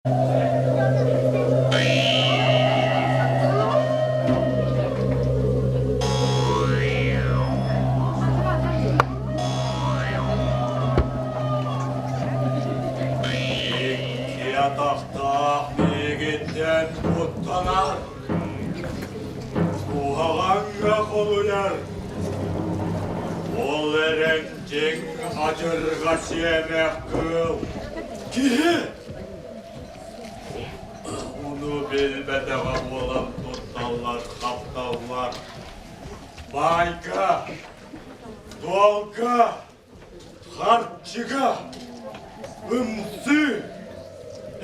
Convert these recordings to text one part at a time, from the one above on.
Yatakta yigitten kutlanar, Uğağanga kolular, Ol erencin acırgaç yemek kıl, Ki onu bilmede olan tuttallar, kaptallar, Bayka, dolga, harçıga, ımsı,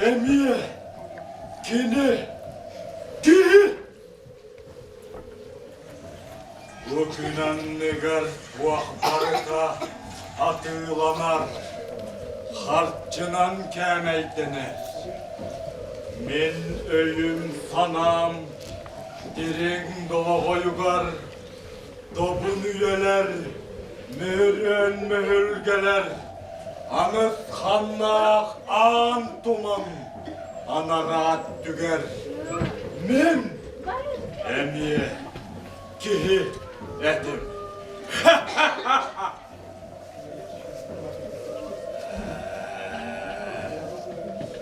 emiye, kini, ki. Bugünen negar vakbarda atılanar, harçınan kemeydener. Min öyüm sanam, dirin doğa yugar, dobun üyeler, mühürün mühürgeler, anıs kannak an tuman, anarat düger. Min emiye, kihi etim.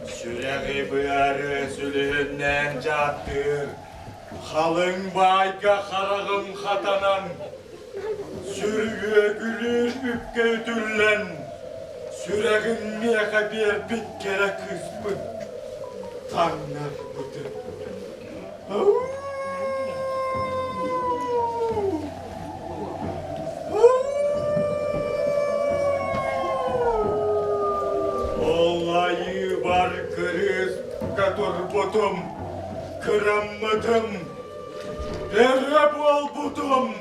Süreği buyarı sülühünden cattır. Halın bayka karağım hatanan. Sürgüye gülür üpke ödüllen. Süreğin miyaka bir bit kere kısmı. Tanrı budur. Olayı var kırız katurbutum, kırammadım, berre bol butum.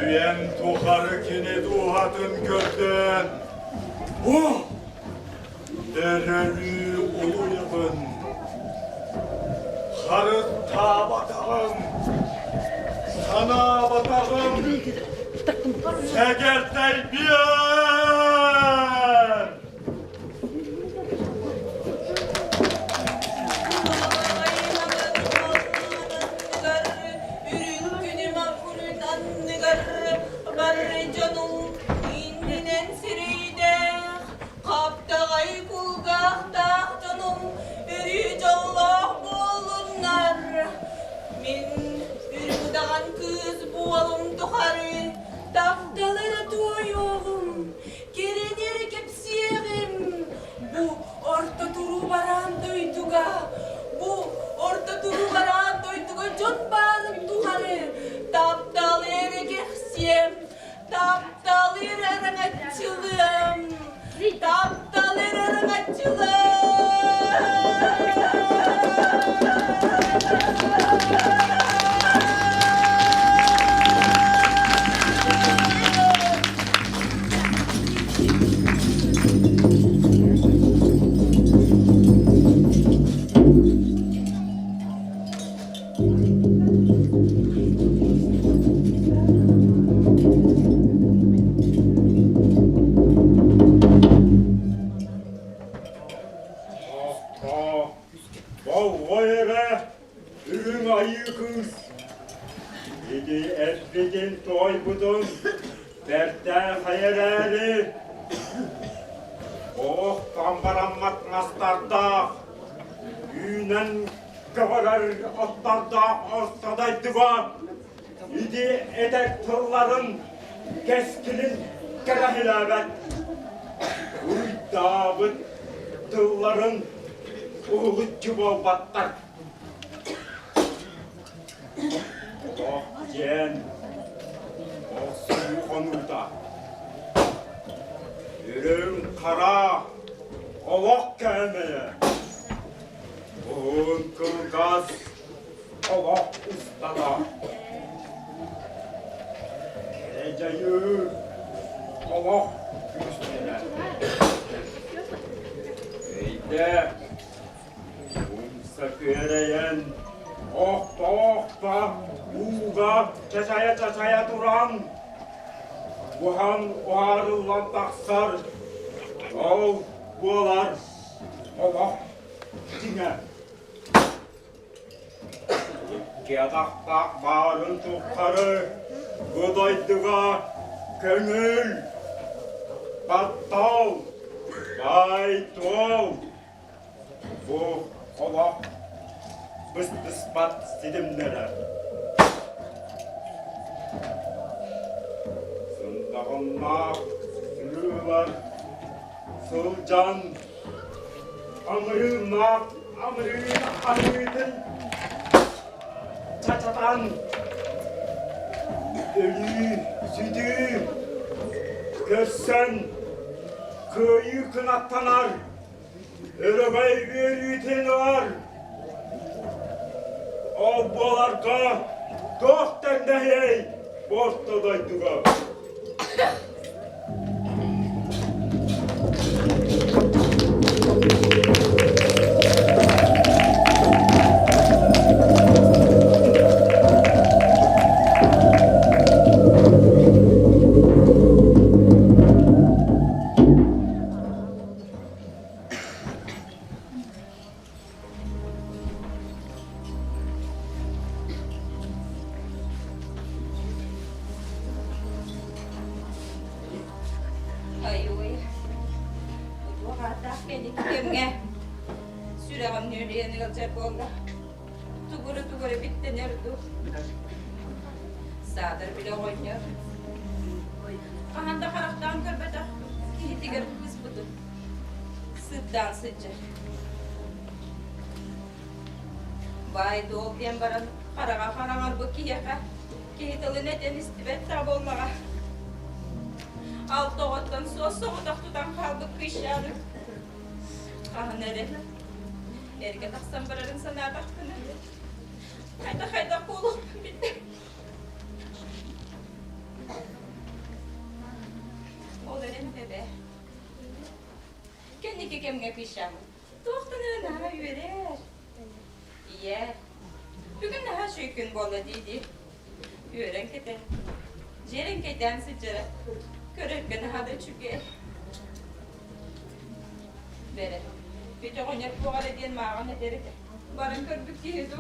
Üyen tuharı kini duhatın gördün. Dereli ulu yapın. Harı ta batağım. Sana batağım. Segertey bir. Daftalara duyuyorum, gelenir kepsiyerim. Bu orta duru baran duyduga, bu orta duru baran duyduga can barın duharı. Daftalara kepsiyem, daftalara açılım, daftalara açılım. Esbidin toy budun, dertten hayıreli. Oh kambarammat nastarda, yünen kavarar atlarda ortadaydıva. İdi etek tırların, keskinin kere hilabet. Uydabıt tırların, uğutçu bol battar. Oh Cen, oh suyu konurda. Yürüm kara, ovak gelmeye. Oğun kılgaz, ovak ustada. Geleceği, ovak üstüne. Eyde, umsa kıreyen, oh da, uğga, çaçaya duran. Buhan oharılan taksar. Ol bular. Allah. Dine. Kedaktak barın tukarı. Gıdaydıga köngül. Battal. Baytol. Bu Allah. Biz ispat sidimlere. Sındağınma sürüler. Sılcan. Amrına, amrıdın. Çaçatan. Ölü, südü. Kössen. Köyü kınattanar. Öröbey bir var. O bolarga. Doktan da hey. Bortta daydıga. Ay ôi, bu hatta beni kimge? Sürağım nereye ne olacak oldu? Tuguru bitti nerede? Sadır bile oynuyor. Ahanda karaktan körbede. Kihiti görüp biz budu. Sıddan sıcak. Vay doğuk diyen baran karağa bu kiyaka. Kihitili neden istibet tab olmağa. Alt doğuttan soğudak tutan kaldı kışarı. Ah nere? Erge taksan bararın sana baktın. Hayda kulu bitti. Oğlanın bebe. Kendi kemge kışam. Doğuktan öyle yürür. İyi. Bugün daha şu gün bola dedi. Yürün kete. Jerin keten sıcırı. Körerken hadi çünkü. Bere. Bir de oynak bu kadar diyen mağan ederek. Barın körbük diyordu.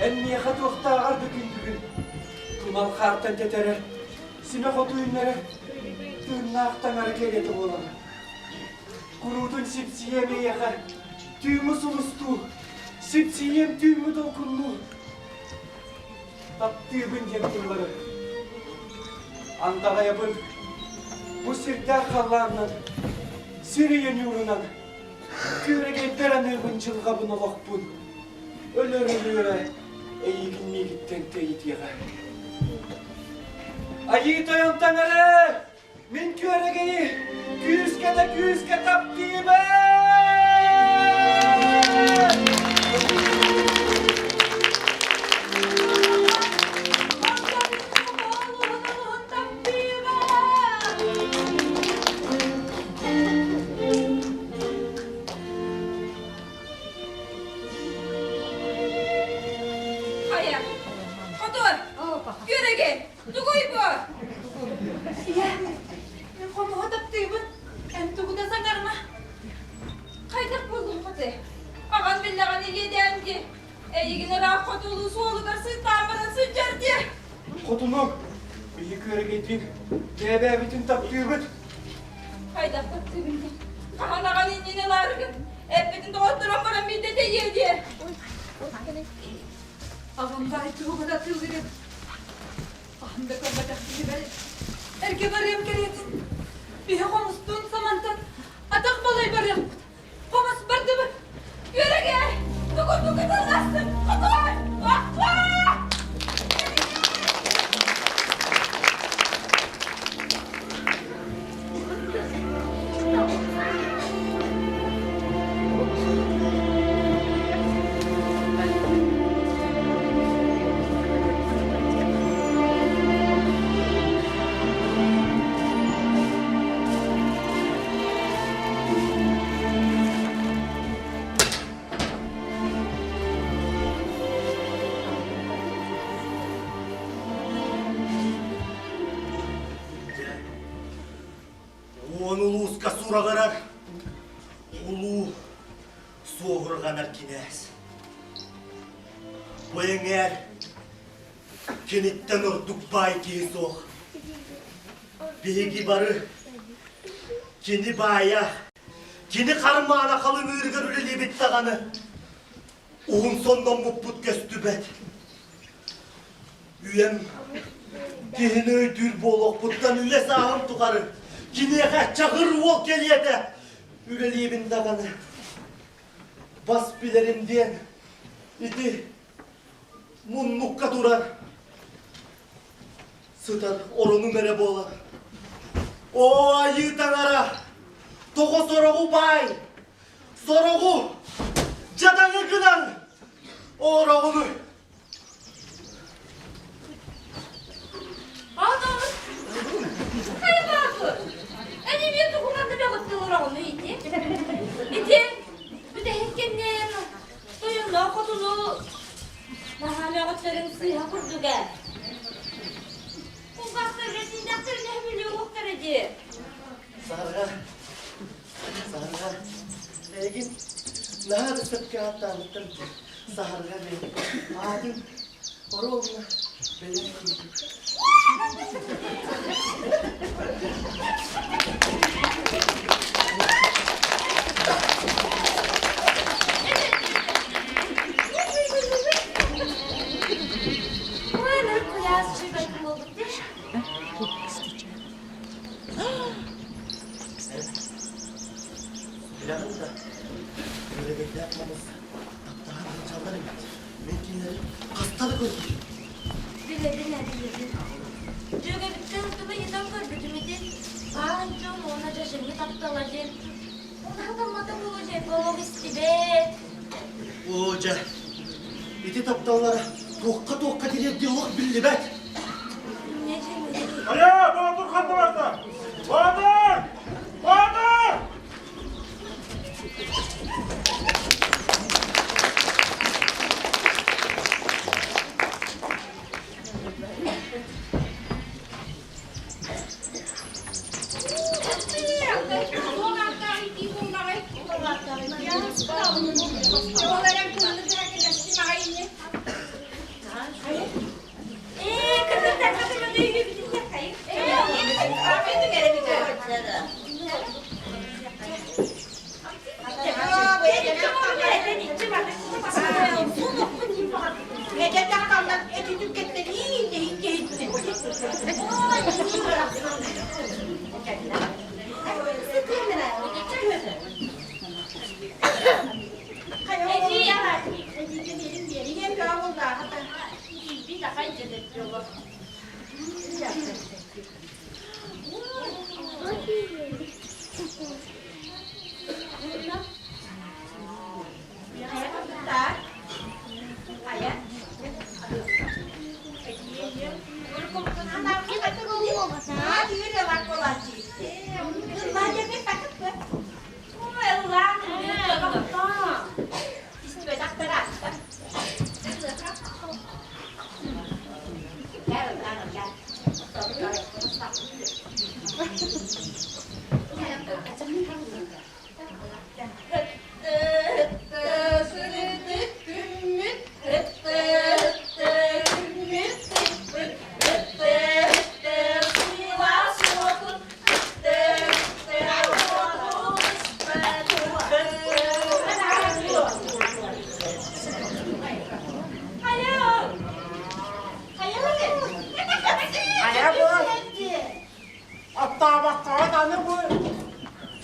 Emniye kat vakta ağır bugün. Tumal karttan teterer. Sine kotu ünlere. Tırnaktan hareket edip olan. Kurudun sipsiyeme yakar. Tüymü sulustu. Sipsiyem tüymü dokunlu. Tattığımın yemturları. Andağa yapın. Bu sirkler kallarından. Siriyen yurunan. Kürege berenirgin çılgabını lokbun. Ölürülüre. Eğilin migitten teyit yağa. Ayı toyan tanrı! Min köregeyi küske taptığımı! Taptığımı! Yine rahat olusu olugar sırtlanmadan sıçar diye. Kotunu bir köre getirin. Debe bütün taptığı bit. Hayda baktı bindi. Kahanagan inine largın. Hep bütün doğutturan bana middete yedi. Ağam gayet o kadar tılgırım. Ağam da kalbacak gibi böyle. Erke barayım keretin. Bir konuştuğun zamandan atak balay barayım. Komas bardı mı? Yürü gel. Tukun tırlasın. Tukun. Vah vah. Onu uska suragarar. Ulu soğurganar kines. Bu eğer kenitten orduk bay kisoğ. Bilgi barı kini baya kini karmağına kalın ürgür üreli bittağını. Oğun sondan mupput göstübet. Üyem kini öydür bolok buttan üye sağım tukarı. Kiniye çakır vol geliye de üreliğimin dağını bas bilerim diyen iti munnukka durar sıtar oronu mere boğlar o ayı tanara toko sorugu bay sorugu cadanı kınan oronu Adam. Hayır Batur. Enim yetu kumanda bir kutluğura onu iti. İti. Bir de hekkenler. Duyun da kutulu. Nahame kutların sıyha kurdu gel. Bu baktır retin daktır ne biliyor kutlarıcı. Sarga Egin nahada sıkı hatta anlattım Sarga benim adım Oroluna benim kurduk Bu neler kıyas çıkayım olduk değil mi? Planım da böyle bekle yapmamız Taptahan hınçalları Mekkinleri hastalık olur Biledin. Juga bitti hırtıma yedem gördüm idi. Anca ona caşırını taptalacağım. Ona adamada bulacak babam istibet. Oca iti taptalara tokka diye diyalog billi bet Ne cemil. Alo, Bahadır kandı varsa. Bahadır! Bahadır!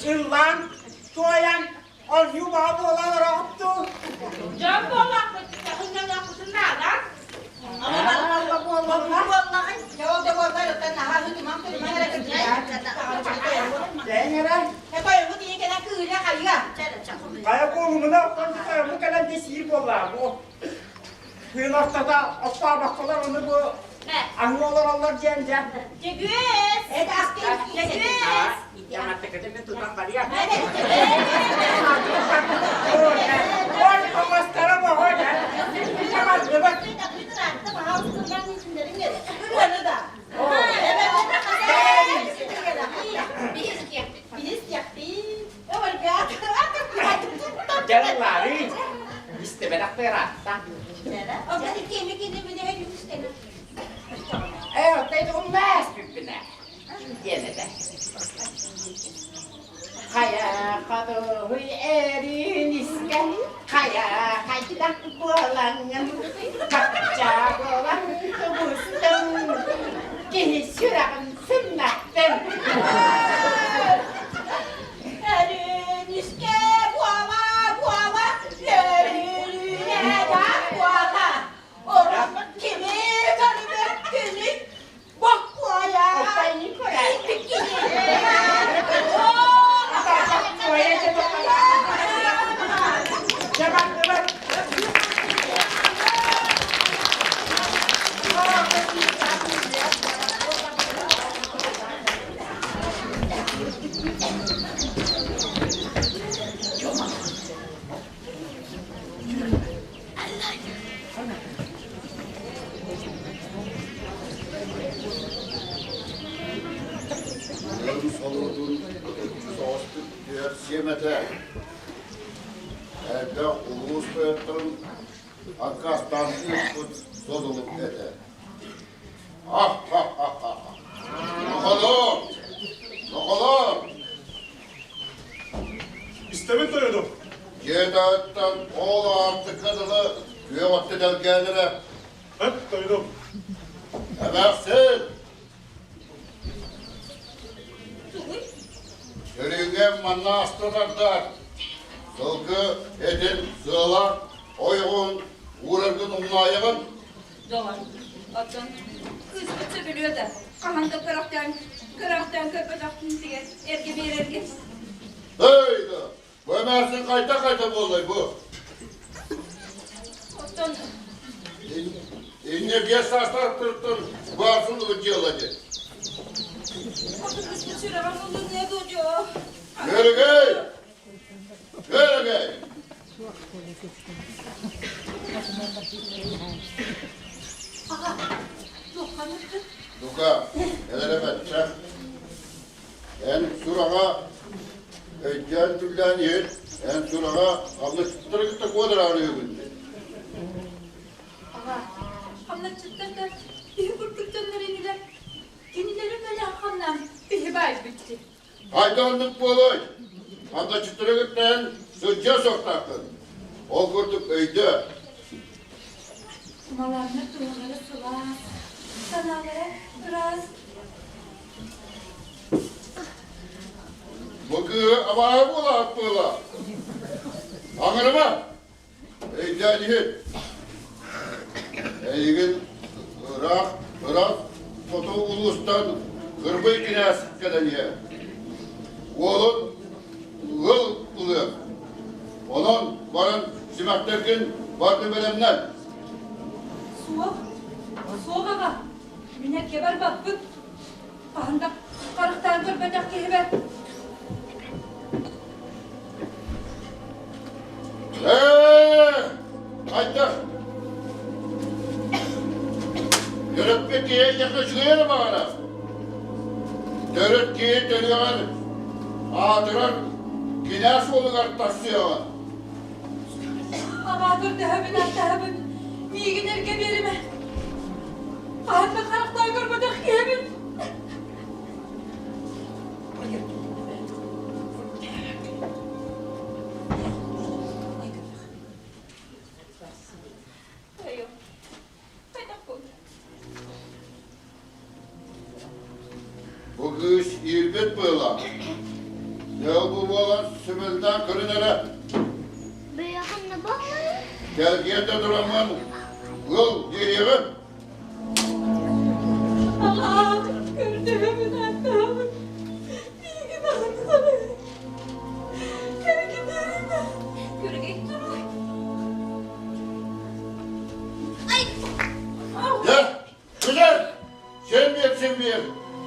Sırlan, soğayan, az yumağı olan rahattu. Can bollaklı, yakından yakısın ne lan? Allah Allah. Ya o da bollaklı, ben daha hızlı mamtırım, ben hareket Dengeler. Kaya kolumuna bu kadar desiyip ollar bu. Kıyın haftada asla baksalar onu bu anlıyorlar Allah diyence. O maskara bu hoca. Tamam bak. Jangan lari. Istimewa perata. Tadi emas pimpinnya. Gini deh. Kayak kado erin iskan, kayak tidak bolangan, baca bolang kebusteng, kihsyurakan senakten. Saludun, sostuk diğer siyemete. Evde ulus böğüttüm, arkastan ürkut soduluk ede. Ah ha ha ha. Bakalım, bakalım. İstemet doyurdum. Cedayet'ten oğlu artık kadını güvevatte del gelire. Hep doydum. Emersin. Sürüngem manna astılarlar. Sılgı, edin, sığlar, oyun, uğrargın umlayığın. Doğan, atın kız bıçı biliyor da, kahanda kıraktan köpecektin diye erge bir erge. Haydi, bu Emersin kayta bollay bu. Atın, İnne bir saslar tırtın, varsın ucu olacak. atın kız bıçı rahamlı ne dojo? Yürü gel. Yürü gel. Aha, Doğan atın. Luka, neler efendim? En surağa ecel tüllen yer, en surağa abla çıttırıkta kodur ağrıyor günde. Aha, hamla çıtlarlar, bir kurtulcanlar iniler. Yenilerin böyle hamlam, bir bay bitti. Haydanlık bu olay. Abla çıttırıktan sıcca soktakın. O kurduk öyde. Kumalarına doğruları sular, sanalara biraz. Bu kığı ama bula bula. Anırma. Ecel yer. Eygin Irak, foto ulustan kırbı kines kadar yer. Oğlun ıl uluyor. Onun varın simakterkin vardı belemden. Soğuk ama, minek geber bakbın. Ahanda karıktan görmedek geber. Haydi. Yönetmek diye yakışıyor bana. Dörüt ki dönüyor. Adıran kines oluyor taşıyor. Ama dur dehabin. Miyigin erge berime. Ahanda karıktan görmedek geber. Bu kış ilbet böyle. Ne bu olan Sibel'den kırınara? Beyazın bak. Gel de duramam. Yol geriye. Allah'ım gördüğümün Allah'ım. İyi ki bana sana. Yürü gidelim ben. Yürü git dur. Ya güzel. Sen bir.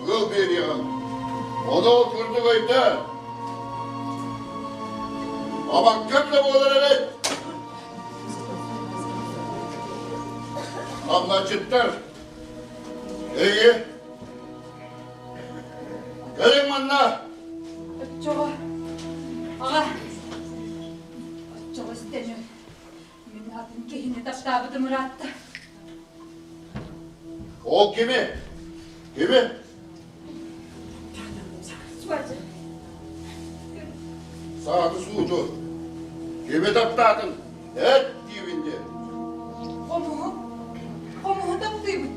Yol geriye. O da okurdu kayıtta. Ama köple bu olur evet. Anlaşıttır. İyi. Gelin bana. Çok. Ağa. Çok istemiyor. Minnatin kehini taptabıdı Murat'ta. O kimi? Kimi? Suacı. Sağdı suğdu. Kimi taptadın? Et dibinde. Komuğu taptıyım.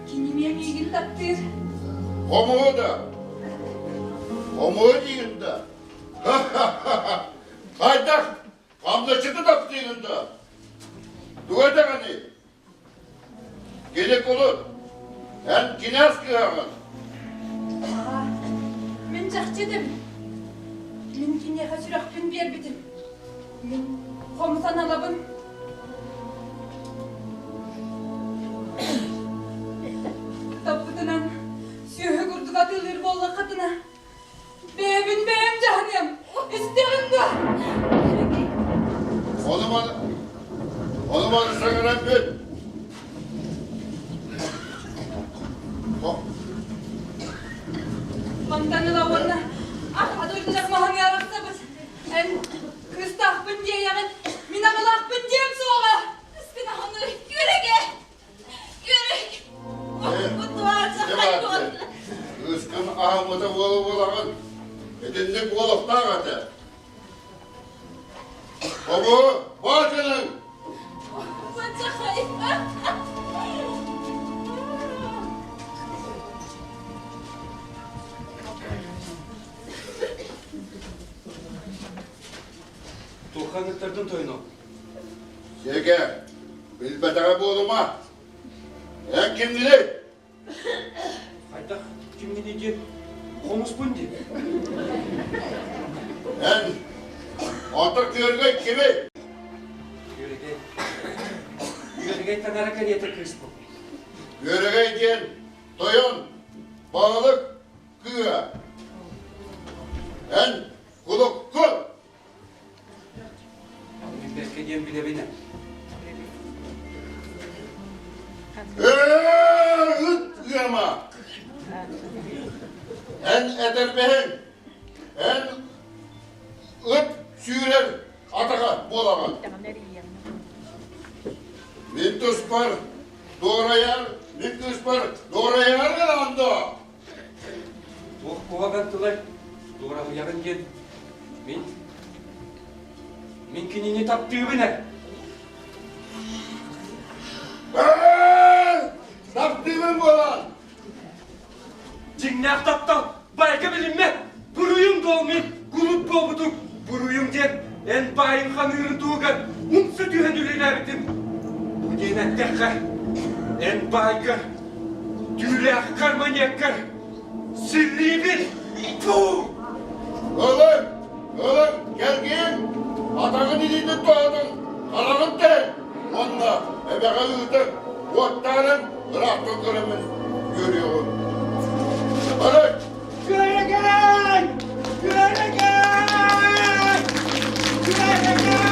Kinimiye ilgili taptıyır. Komuğu da. Komuğu deyin de. Kaydak. Kamdaşıdı taptığın da. Duvada hani. Gelek olur. Hem kines kıyamın. Ağa. Min cahçedim. Min kine kaçırak bin bir bitim. Min komutan alabın. Tapıdınan sühü kurduk atılır bolla katına. Beyim canım. İsterim de. O zaman sana Rabbim. Mantanı da ona. Adıracak mahan yaratsa biz. En kıstah bin diye yakın. Minamalak bin diyem soğuğa. Kıskına onları yürü gel. Yürü. Bu duvarca hayvanlar. Iskın ahmıda bolu bulağın. Edinlik boluktan katı. Komu, bacının. Duvarca hayvan. Turkan getirdin toyunu. Şeker, bilbetara boluma. En kimdili? Haydak, kim gidecek? Komus bundi. En atak görgey kimi? Yürügey tanara kariyete kısmı. Görgey diyen toyun, bağlık, kıya. En kuluk kul. Bir belki diyen bile beni. Üt kıyama. En ederbehen. En ıt sürer ataka bolagan. Min tuspar doğrayar, min tuspar doğrayar galanda. Oh, kovagan tılay. Doğru yarın gel. Min kinini taptığı bine. Taptığımın bolan. Cinnak taptan. Bayka bilinme. Buruyum dolmin. Gulup boğduk. Buruyum den. En bayın hanırın tuğgan. Umsa dühen üleyle bitim. Bu yenek dekka. En bayka. Düylek karman yakkar. Sirliği bil. Puh. Oğlum gel gel. Atağın dilinde doğdun. Karanlık de. Onunla ebeğe ığdık. Otların rahatın kırımını görüyorum. Hadi. Güle gel! Güle gel! Güle gel!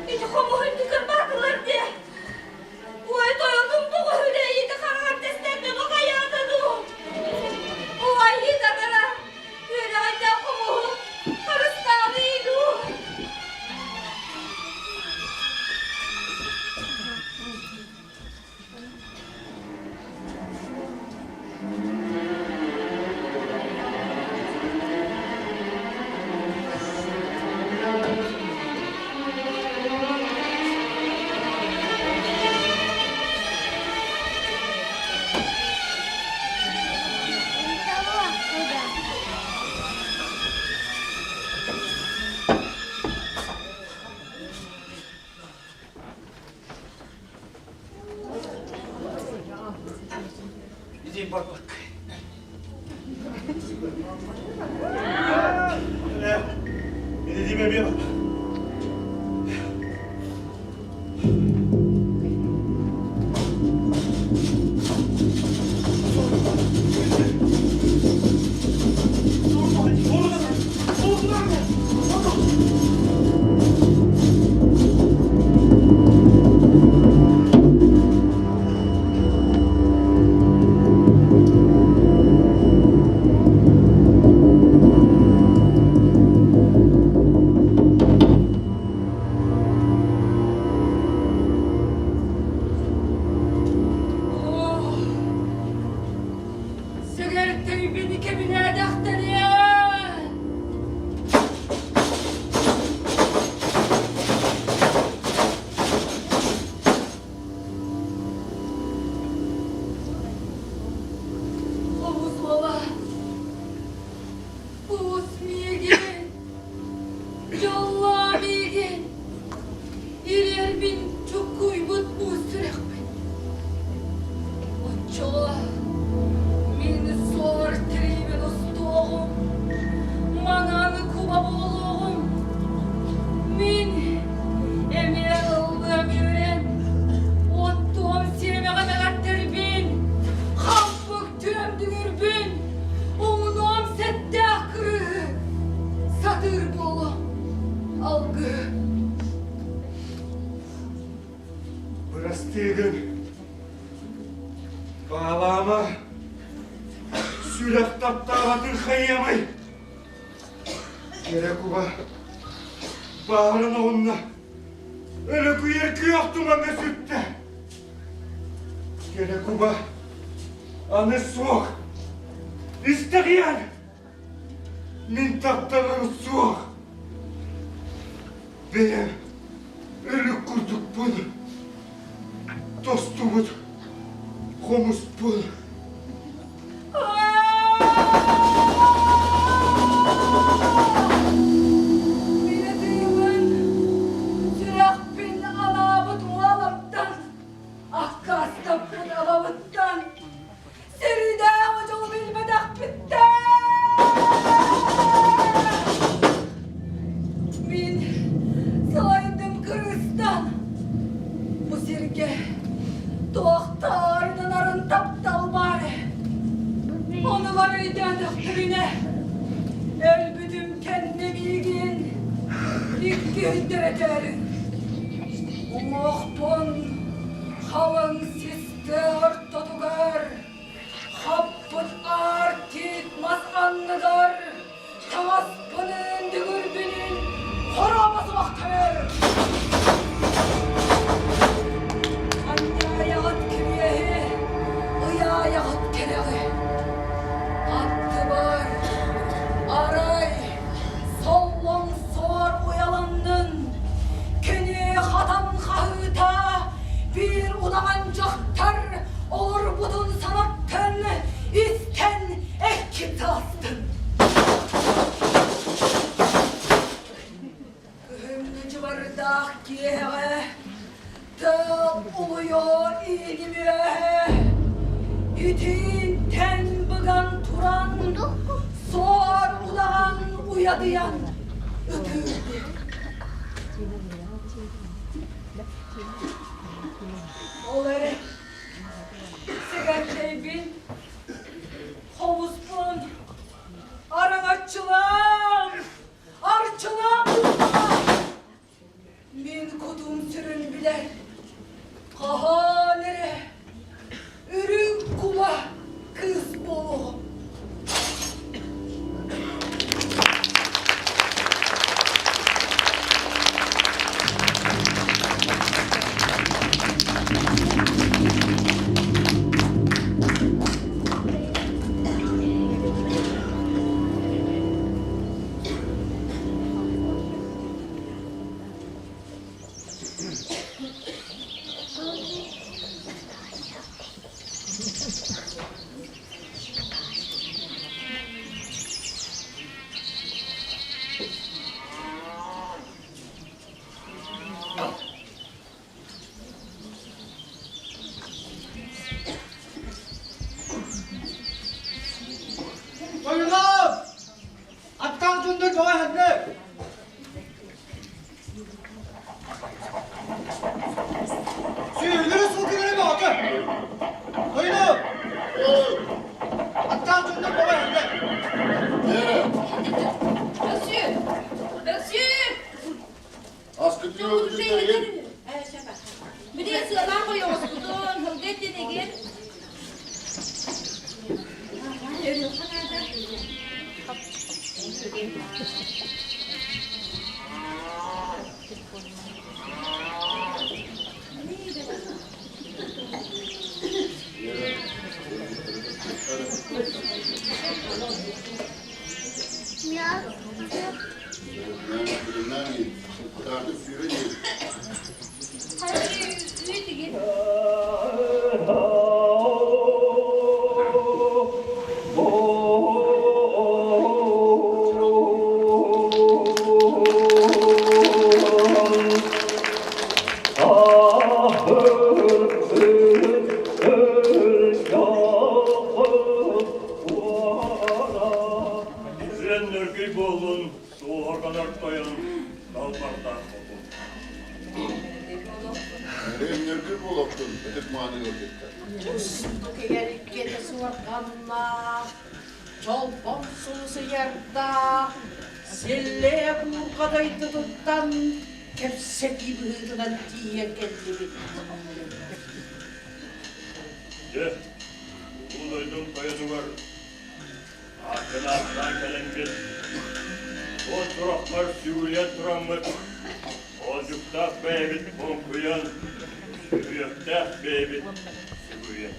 İşte komuğun tıkır bakılır diye. diyeyim bak. Ne dediğime bir bak. Sigaretayı beni kemine daktır ya. Havuz bala. Buz miyegin. Yalla miyegin. İler bin çok kuybut bu sürek bin. Oçola. Min sor triben ustoğum. Mananı kuba boluğum. Min emir ıldığım yüren. Ottuğum sirime kadar bin. Kampık tüm düğürbün. Umduğum settah kırığı. Satır bolu. Algı. Burası değilin. Bağlama. Sülek taptavatın kayyamay. Gerek uba. Bağrına onunla. Öyle kuyerki yoktu bana sütte. Gerek uba. Anı soğuk. İsteyen. Min taptaları soğuk. Benim ölü kurduk bunu. Dostumuz. Komuz bunu. Beni duyumun, sürak bin alabıt mualaptan, akkas tapın alabıttan, seride hocalı bilmedak bitti. Bin saydım Kırgızistan, bu sirke, doğaktarının arın taptal bari. Onu var öyle doktorine. Elbüdüm kendine bilgin. İki hüddüreterin. Umuhtun. Halın siste ortodugar. Happıt artit masanlıgar. Tavaspının dügürbünün. Horamazı vaktaver. Anne yağıt kiriyehi. Iya yağıt kereği. Attı var, aray, sollon sor uyalandın. Keni hatan kahıta, bir udaman cahtar, olur budun sanattın, isten ekip tastın. Hümlü civardak giyeğe, tığ uluyor ilgimiye. Yütün ten bıgan turan, sor ulan uyadıyan ötürdü. Oları sigartayı bin, havuz bun, aran açılan, arçılan min kudum sürün biler, kahanere. Ürün kuba kız bolu. Kegerikketä suorkanna, jolpon sulusu järda, sille puukatoitututtan, kepseki vyhytynän tiiä kellivit. Ja, kuuloitun pajasuvar. Akkanahtaan kälenkin. Oot rohmar syyljät rammat. Oot juktaa päivit pompujan. Syyjöhtää päivit syyljät.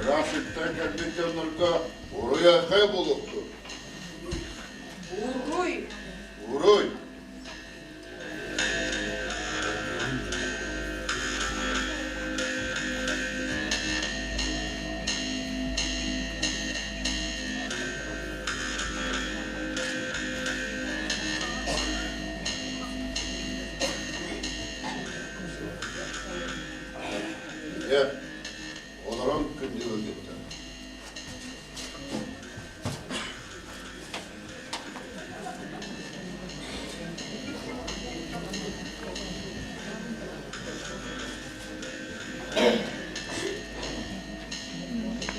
Raşit'ten gelmekten nırka oraya kayboluktu. Urui, Uruy. Ya, onların kındığı gitti.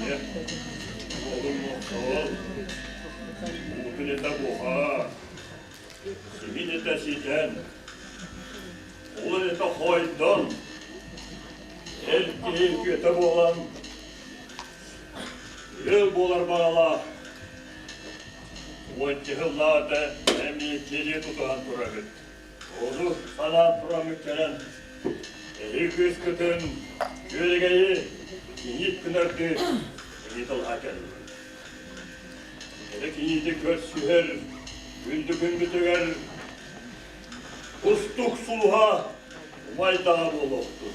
Ja, oğlum oğul. Bugün ete buha. Simin ete siten. Oğul ete hoydan. El köte boğulan. Yıl boğular bağla. Oğulcihillada emniyetleri tutan durabit. Oğlu sana turamükkenen. Eli küskütün yürgeyi init kınırdı. İnit alhaken. Elek initi köz süher. Gündü gündü tüger. Ustuk suluha. Maydağı boloktu.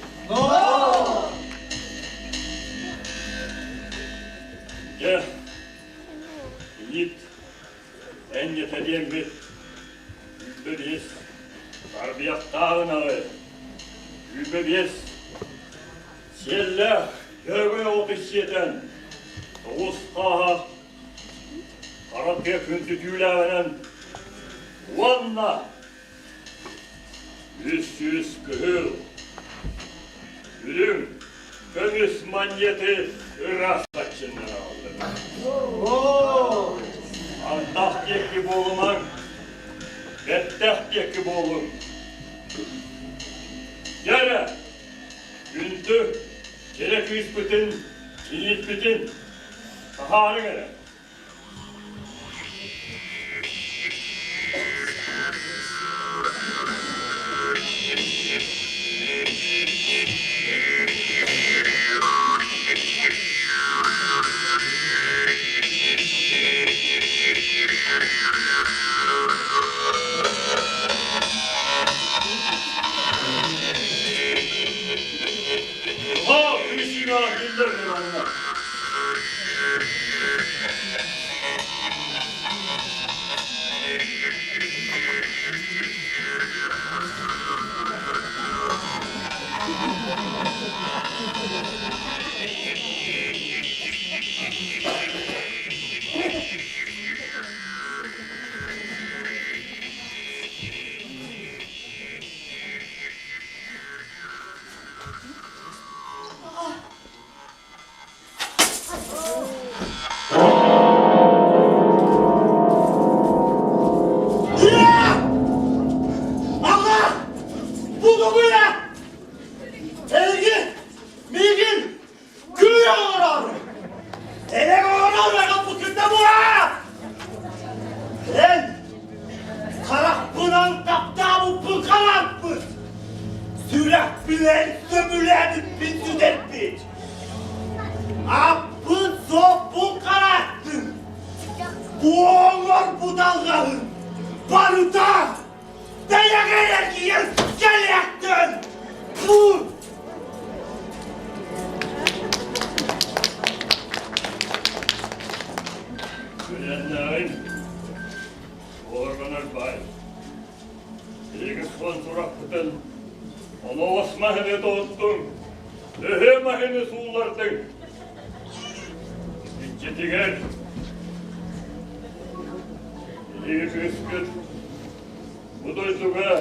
Ya, init en yeterliğim bir yüzbebiyiz. Tarbiyat dağınağı. Yüzbebiyiz. Selle görgüye otuz yeten. Doğuz kaha. Karakya küntü tüylevenen. Vanna. Yüz kıhıl. Ürün. Kömüs manyeti ıras saçından aldı. Andah deki boğulan. Betteh deki boğulun. Yere. Gündü. Gerek üspütün. İnitbütün. Kaharın ere. Ha, Hüsnü Ahiller'dir onlar. Allah! Buldum bu ya! Elgin! Milgin! Gülüyor oğlan! Ele oğlan ve kapısında bu ha! Sen! Karak bunan tapta bu karak mı? Sürek bilen sömülen bir südet bir! Apın sopun karaktın! Bu oğlan bu dalgağın! Baruta! Dayak eder ki yer geliyaktın! Vur! Gülenlerin organar bay. Ege son suraklıkın. Onu osmahine doğuttun. Lehemahine suğulardın. İccetiger. Ege küsküt. Bu duyduğuna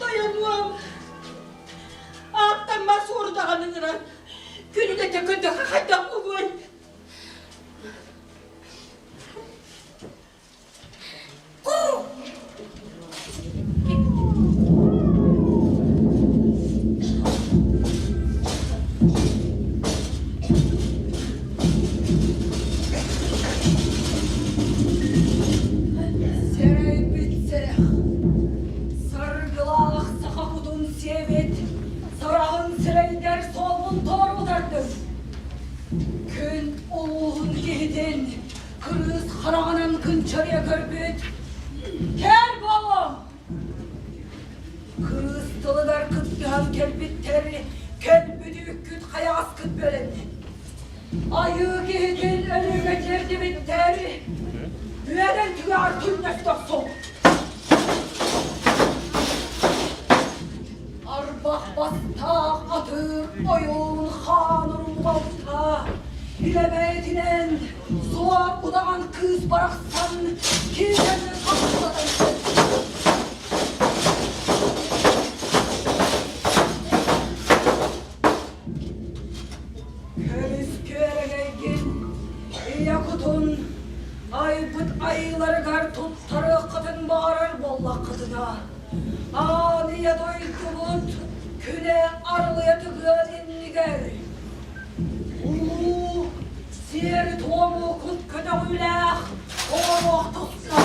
Dayanmam. Ağıttan ben soru da anılırım. Günü de tekinde kakaydan mı bu? Serey bitse, sargılak sakakudun sevet, sarağın sireyder solun doğru derdim. Gün oğun gehidin, kırız karağının kınçarıya kırpıt. Ker babam! Kırız tılıgar kıtgıhan kelbitler, kelbüdük küt hayas kıt bölen. Ayı gehidin önüme cerdi bitter, Büyeden tüyar tüm neftakson. Arbah bastağ atır oyun hanım balta. Bilemedinen soğan udağan kız baraksan kimsenin kapıladan. Köriz köregin yakutun Aybıt ayları gar tuttarı kadın bağırır bollak kadına. Ağlıya doydu but, küne arlıya tıgın niger. Ulu, siyeri tomu kut köde uylak, oğlak tutsa.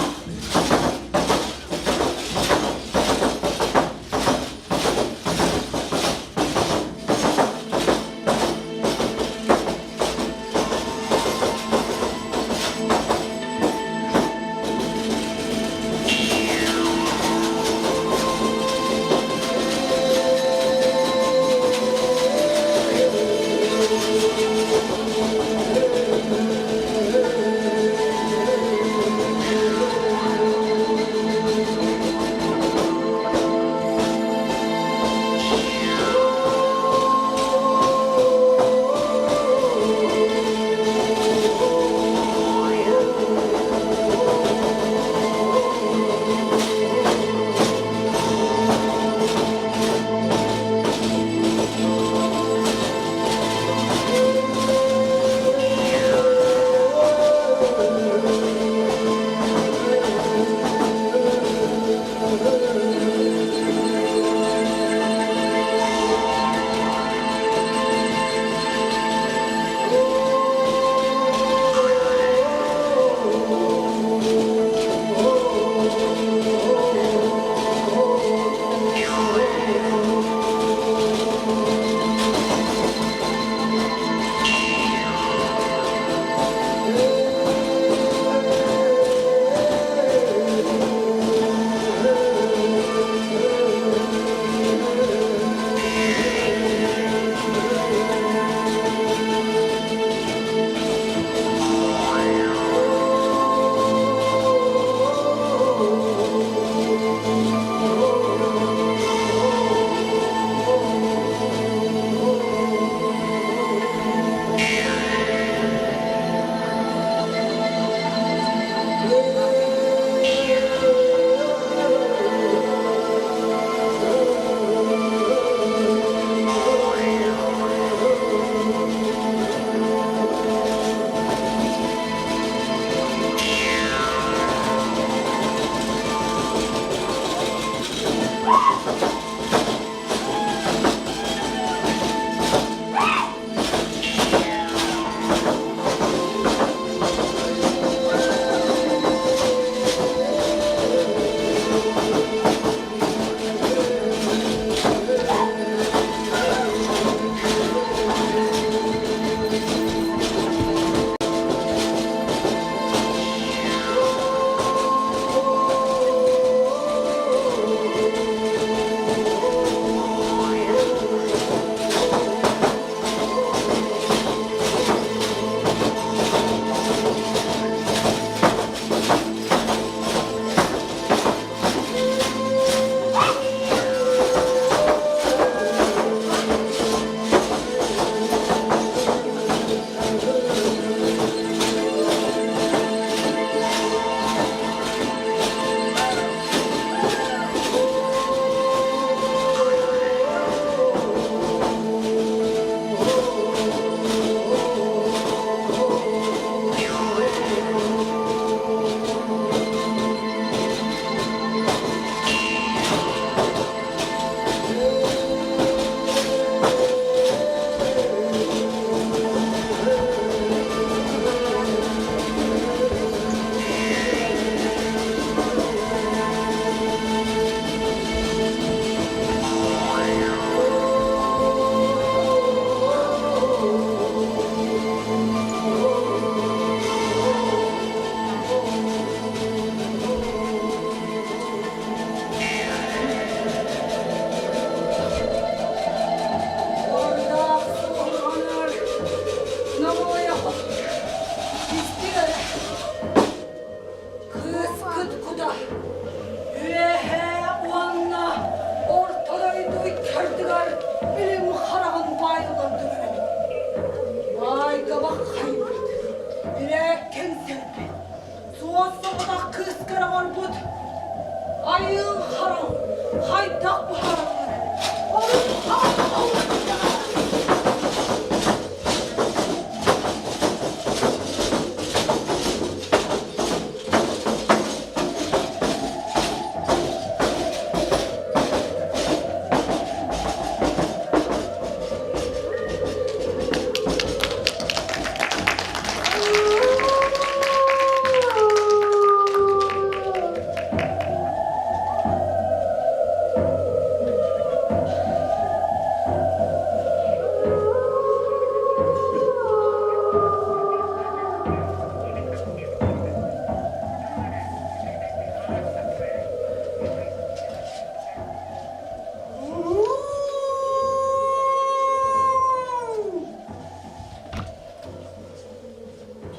beytak buharı.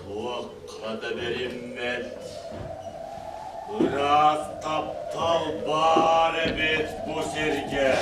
Tuvakkada verilmet. Biraz taptal bari bit bu sirke.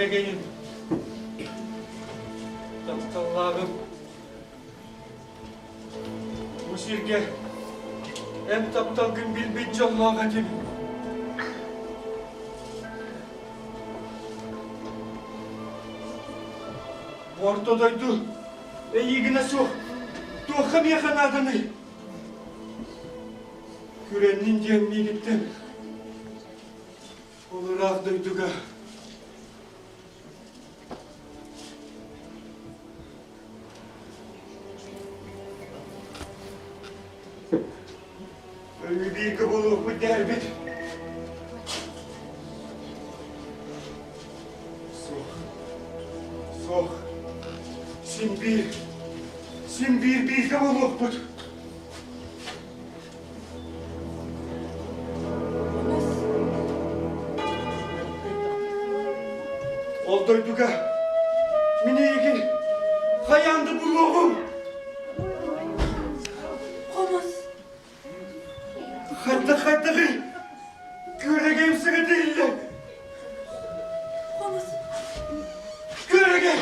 Göregenim. Taptallağım. Bu şirke en taptal gün bilbin çallağı edim. Ortadaydı. İyigine sok. Doğum yakan adamı. Kürenin cemmi gittim. Olur avdaydı ga. Öyle bir kabul bu derbit. Sok. Şimdi bir kabul bu. Olduydu ga. Mineygi. Hayandı buluğum. Komaz. Hatta göregem sıra değiller. Komaz. Görege.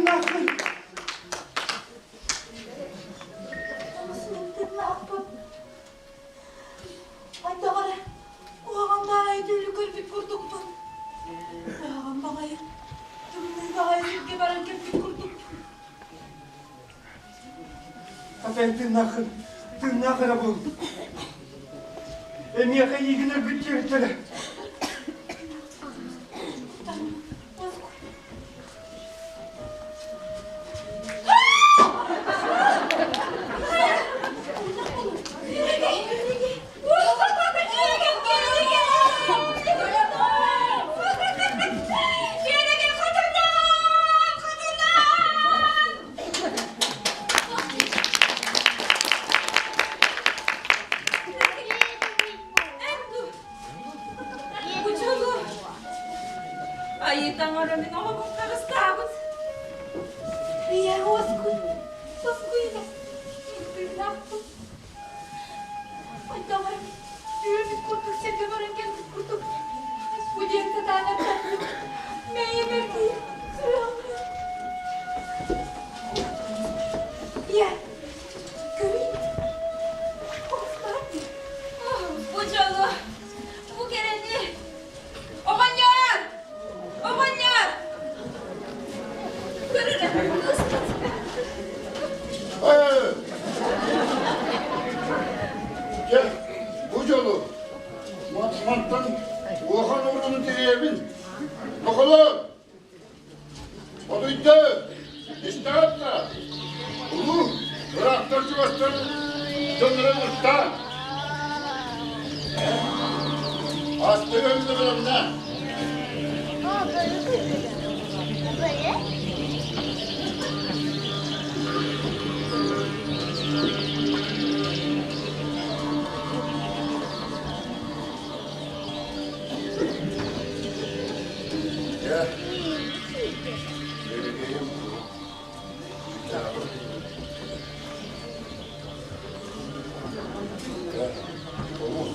Nakın. Komasını tırnakpın. Ayda kara. Oğan daha ödüllü kırpik kurdukpun. Oğan bağayı. Tümlü bağayı zirke baran kırpik kurduk. Atay tırnakına bu. Emiyaka yigine bütçevitlere. Aí tá morando em Nova Costa dos Cabos. Iya, wasku. Wasku ini. Tırnakpın. Ayda kara. Yürümüz kurduk, zirke baran kırpik kurduk. Bu cemse tane tatlı. Meye verdi. Iya. Göreyim. Komaz nerede? Bu çolu. Bu geleni. Oğanyar. Görürüm. Hayır. Gel. Bu yolu. Matmantan Oğan uğrunu direyebil. Bakalım. O duydu. İşte hatta. Ulu. Bıraktır cıvastır. Döndüren usta. Hastı öldürürüm ne? Aa, böyle koyuyorum. Böyle. Gel. Vereceğim. Gel. Oğlum.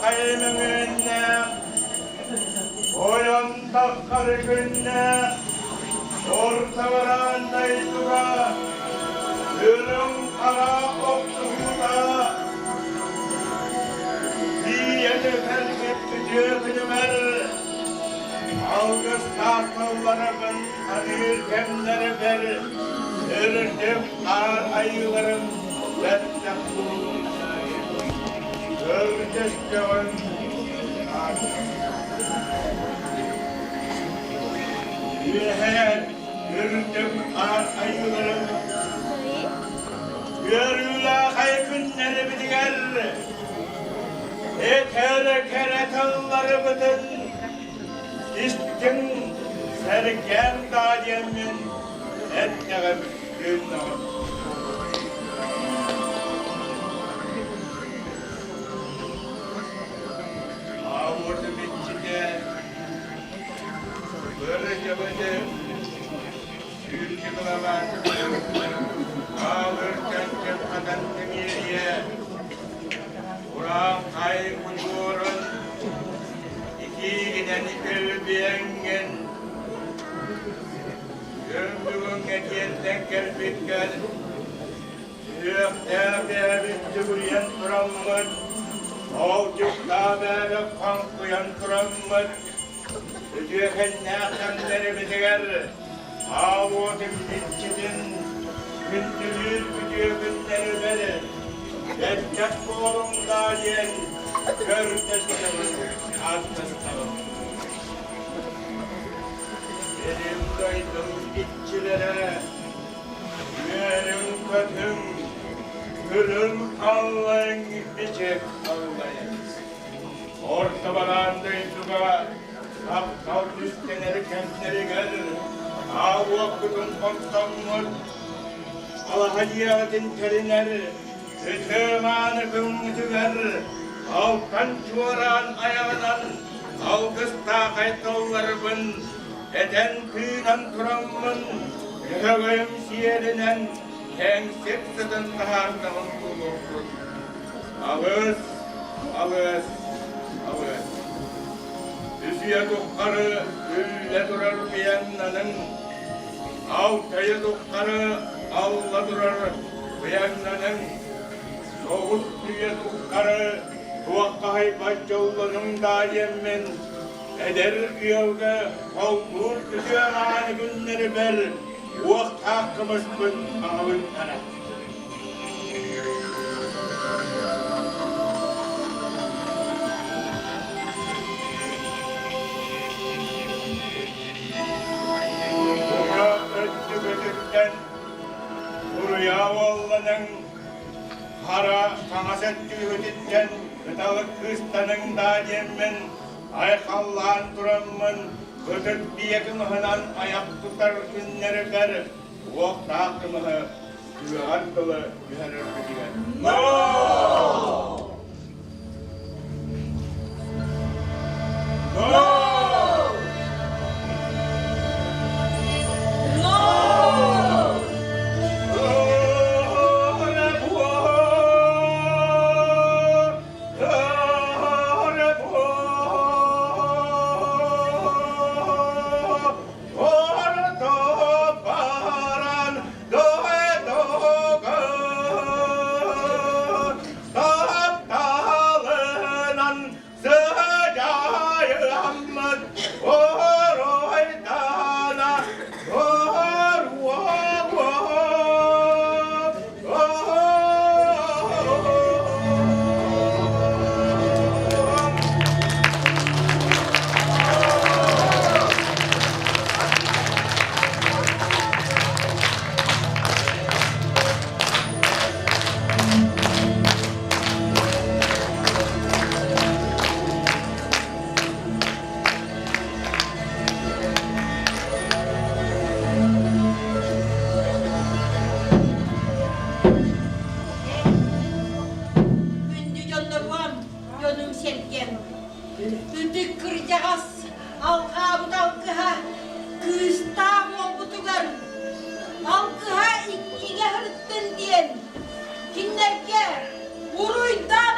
kayımın önüne, boyunda karı gününe, ortalarında dura, ölüm kara oktuğunda, diyeti felket gücü ver, algıs tahtalarımın anır kemleri ver, örtüm kar ayılarım, vercek bulun. Ördeşkeven Yüher yürüdüm kar ayılarım Yürüla haykünleri bitiger Eter keretalları bütün İstim serken dadiyemin Etneğim günlerim Ağırdı bitti de böylece böyle Sürgü bulamaz Ağırken cepheden temiriye Kur'an kaybolurun İki giden ölbeyengen Gömdüğün etiyetten gelbit gel Sürekte bitti buraya duramız Avcukta böyle kankuyan duramız Ötüyeken nâkemleri bitiger Ağvodum bitçidin Gündüzür gücü günleri beri Etcek kolumda yen Körteştelim, atteştelim Benim doydum bitçilere Yerim kötüm Gülüm Allah'ın biçek Allah'ın Ortabalandaydığa Aptal üstleneri kentleri gelir Ağ vakıdın kontamır Alhadiyatin teriner Ötümanı kımıtı ver Altan çuvaran ayağından Alkısta kaytollarımın Eden kıyınan turamın Yıkağım siyerinen Tengsek sıdın taharnamın bulurdur Ağız, ağız, ağız Üsüye dokkarı ülle durar beyanlanın Altaya dokkarı alla durar beyanlanın Soğut düye dokkarı Tuvakka haybat yollanın dayemmen Eder yolda Kavdur tüzüğe günleri ber Vakit hakkımız gün ağın ana Buraya vallanan Hara sana settüğü ötitten Gıdalık kıstanın dayemmen Aykallan duramın Ötüp bir yakınıhınan ayak tutar günleri ber Vakit hakkımızı Güğardılı güherir güzel No! No! Ündük kıracağız. Halka bu dalkıha. Kısta olbutular. Halkıha ikkiye hırttın diyen. Kinlerke. Uruydan